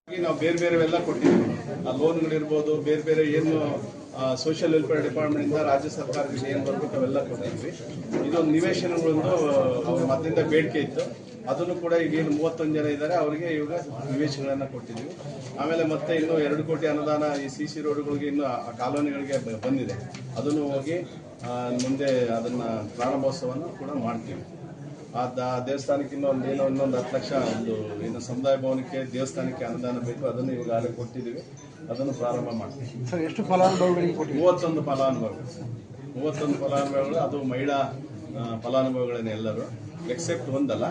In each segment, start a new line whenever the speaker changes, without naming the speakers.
ನಾವು ಬೇರೆ ಬೇರೆವೆಲ್ಲ ಕೊಟ್ಟಿದ್ದೀವಿ. ಆ ಲೋನ್ಗಳಿರ್ಬೋದು, ಬೇರೆ ಬೇರೆ ಏನು ಸೋಷಿಯಲ್ ವೆಲ್ಫೇರ್ ಡಿಪಾರ್ಟ್ಮೆಂಟಿಂದ ರಾಜ್ಯ ಸರ್ಕಾರದಿಂದ ಏನು ಬರಬೇಕು ಅವೆಲ್ಲ ಕೊಟ್ಟಿದ್ವಿ. ಇದೊಂದು ನಿವೇಶನಗಳೊಂದು ಅವ್ರ ಮೊದಲಿಂದ ಬೇಡಿಕೆ ಇತ್ತು, ಅದನ್ನು ಕೂಡ ಈಗೇನು 31 ಜನ ಇದ್ದಾರೆ ಅವರಿಗೆ ಇವಾಗ ನಿವೇಶನಗಳನ್ನು ಕೊಟ್ಟಿದ್ದೀವಿ. ಆಮೇಲೆ ಮತ್ತೆ ಇನ್ನು 2 ಕೋಟಿ ಅನುದಾನ ಈ CC ರೋಡ್ಗಳಿಗೆ ಇನ್ನು ಕಾಲೋನಿಗಳಿಗೆ ಬಂದಿದೆ, ಅದನ್ನು ಹೋಗಿ ಮುಂದೆ ಅದನ್ನ ಪ್ರಾರಂಭೋತ್ಸವವನ್ನು ಕೂಡ ಮಾಡ್ತೀವಿ. ಆ ದೇವಸ್ಥಾನಕ್ಕೆ ಇನ್ನೊಂದು 10 ಲಕ್ಷ ಒಂದು ಏನು ಸಮುದಾಯ ಭವನಕ್ಕೆ ದೇವಸ್ಥಾನಕ್ಕೆ ಅನುದಾನ ಬೇಕು, ಅದನ್ನು ಇವಾಗಲೇ ಕೊಟ್ಟಿದ್ದೀವಿ, ಅದನ್ನು ಪ್ರಾರಂಭ ಮಾಡ್ತೀವಿ.
ಸರ್, ಎಷ್ಟು ಫಲಾನುಭವಿಗಳಿಗೆ
31 ಫಲಾನುಭವಿಗಳು. ಅದು ಮಹಿಳಾ ಫಲಾನುಭವಿಗಳನ್ನ ಎಲ್ಲರೂ ಎಕ್ಸೆಪ್ಟ್ ಒಂದಲ್ಲ,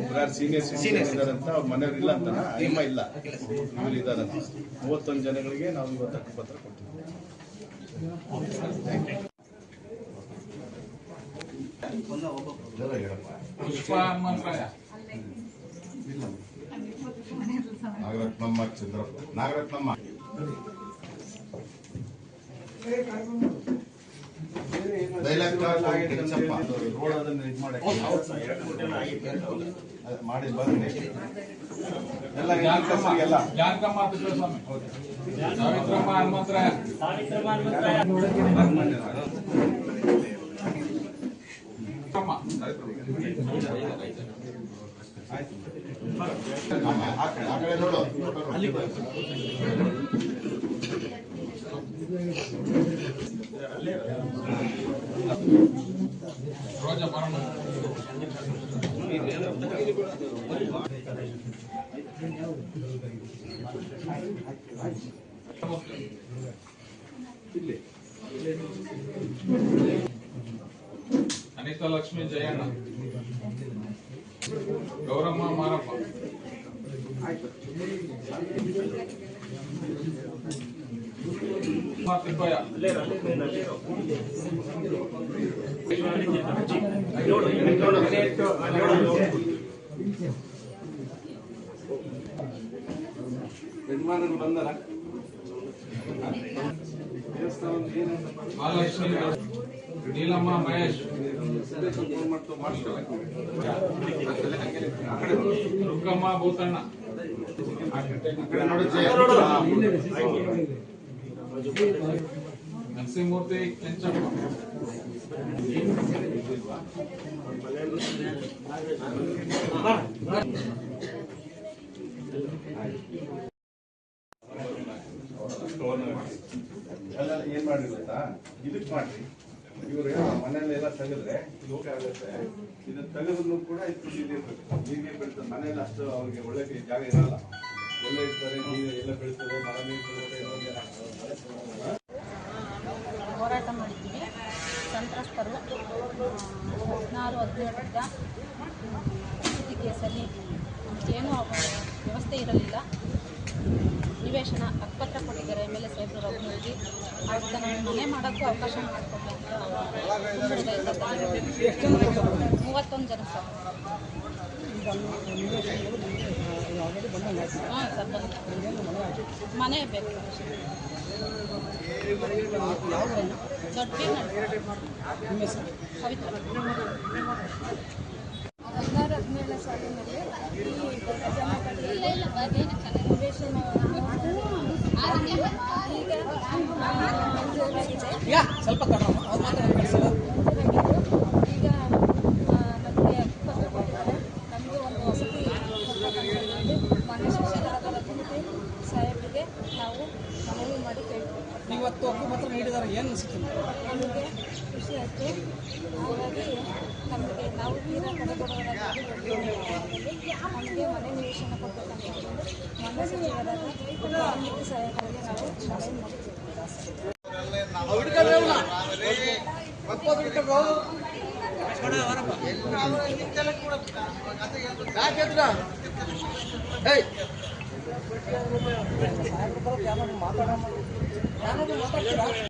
ಒಬ್ಬರು ಸೀನಿಯರ್ ಸಿಟಿಜನ್ ಇದ್ದಾರೆ ಅಂತ ಅವ್ರ ಮನೆಯವ್ರು ಇಲ್ಲ ಅಂತ ಅಮ್ಮ ಇಲ್ಲ, ಇವರು ಇದ್ದಾರೆ ಅಂತ 31 ಜನಗಳಿಗೆ ನಾವು ಇವತ್ತು ಹಕ್ಕುಪತ್ರ ಕೊಟ್ಟಿದ್ದೀವಿ. Thank you.
Nagarathnamma Chandrappa, Nagarathnamma
road ಅದನ್ನ ಇದು ಮಾಡಿ ಬಂದ್ರೆ ಎಲ್ಲ
ನೋಡು
ಅನಿತಾ ಲಕ್ಷ್ಮಿ ಜಯಣ್ಣ, ಗೌರಮ್ಮ ಮಾರಪ್ಪ, ತಿಪ್ಪಯ್ಯ,
ಯಜಮಾನರು ಬಂದರ
ಮಹಾಲಕ್ಷ್ಮಿ, ನೀಲಮ್ಮ, ಮಹೇಶ್, ರುಕ್ಕಮ್ಮ, ಭೂತಣ್ಣ, ನರಸಿಂಹಮೂರ್ತಿ, ಕೆಂಚಪ್ಪ,
ಏನ್ ಮಾಡ್ರಿ ಗೊತ್ತಾ, ಇದಕ್ ಮಾಡ್ರಿ, ಇವ್ರು ಮನೆಯಲ್ಲೆಲ್ಲ ತೆಗೆದ್ರೆ ಲೋಕ ಆಗುತ್ತೆ. ಇದನ್ನ ತೆಗೆದ್ರು ಕೂಡ ನೀರಿಗೆ ಬೀಳ್ತದೆ. ಮನೆಯಲ್ಲಿ ಅಷ್ಟು ಅವ್ರಿಗೆ ಒಳ್ಳೆ ಜಾಗ ಇರಲ್ಲ, ಎಲ್ಲ ಇರ್ತಾರೆ, ನೀರು ಎಲ್ಲ ಬೀಳ್ತದೆ, ಮರ ನೀರು ಬೀಳುತ್ತೆ.
ಹೋರಾಟ ಮಾಡಿದ್ದೀವಿ. ಸಂತ್ರಸ್ತರು 16-17 ಸ್ಥಿತಿ ಕೇಸಲ್ಲಿ ಏನೂ ವ್ಯವಸ್ಥೆ ಇರಲಿಲ್ಲ. ನಿವೇಶನ ಹಕ್ಕುಪತ್ರ ಕೊಟ್ಟಿದ್ದಾರೆ MLA ಸಾಹೇಬರು ರಘುಮೂರ್ತಿ. ಅವ್ರಿಗೆ ಮನೆ ಮಾಡೋಕ್ಕೂ ಅವಕಾಶ ಮಾಡಿಕೊಡ್ಬೇಕು ಅಂತ 31 ಜನ ಸರ್. ಹಾಂ ಸರ್, ಮನೆ ಬೇಕು. ದೊಡ್ಡ ಪವಿತ್ರ
16-17 ಸಾಲಿನಲ್ಲಿ
ಈಗ ಸ್ವಲ್ಪ
ಈಗ ನಮಗೆ ಹಕ್ಕುಪತ್ರ ಕೊಟ್ಟಿದ್ದಾರೆ. ನಮಗೆ ಒಂದು ವಸತಿ ಮಾನ್ಯ ಶಿಕ್ಷಕರಾದ ರಘುಮೂರ್ತಿ ಸಾಹೇಬರಿಗೆ ನಾವು ಮನವಿ ಮಾಡಿ ಕೇಳ್ತೀವಿ.
ಇವತ್ತು ಹಕ್ಕುಪತ್ರ ನೀಡಿದ್ದಾರೆ, ಏನು ಅನಿಸುತ್ತೆ?
ನಮಗೆ ಖುಷಿ ಆಯಿತು. ಹಾಗಾಗಿ ನಮಗೆ ನಾವು ತೀರ ಕಡೆಗೊಡೋದಾಗಿ ನಮಗೆ ಮನೆ ನಿವೇಶನ ಕೊಡಬೇಕಂತ ಮಾನ್ಯ ಸಚಿವರಾದ ರಘುಮೂರ್ತಿ ಸಾಹೇಬರಿಗೆ ನಾವು ಮನವಿ ಮಾಡ್ತೀವಿ.
ಮಾತಾಡ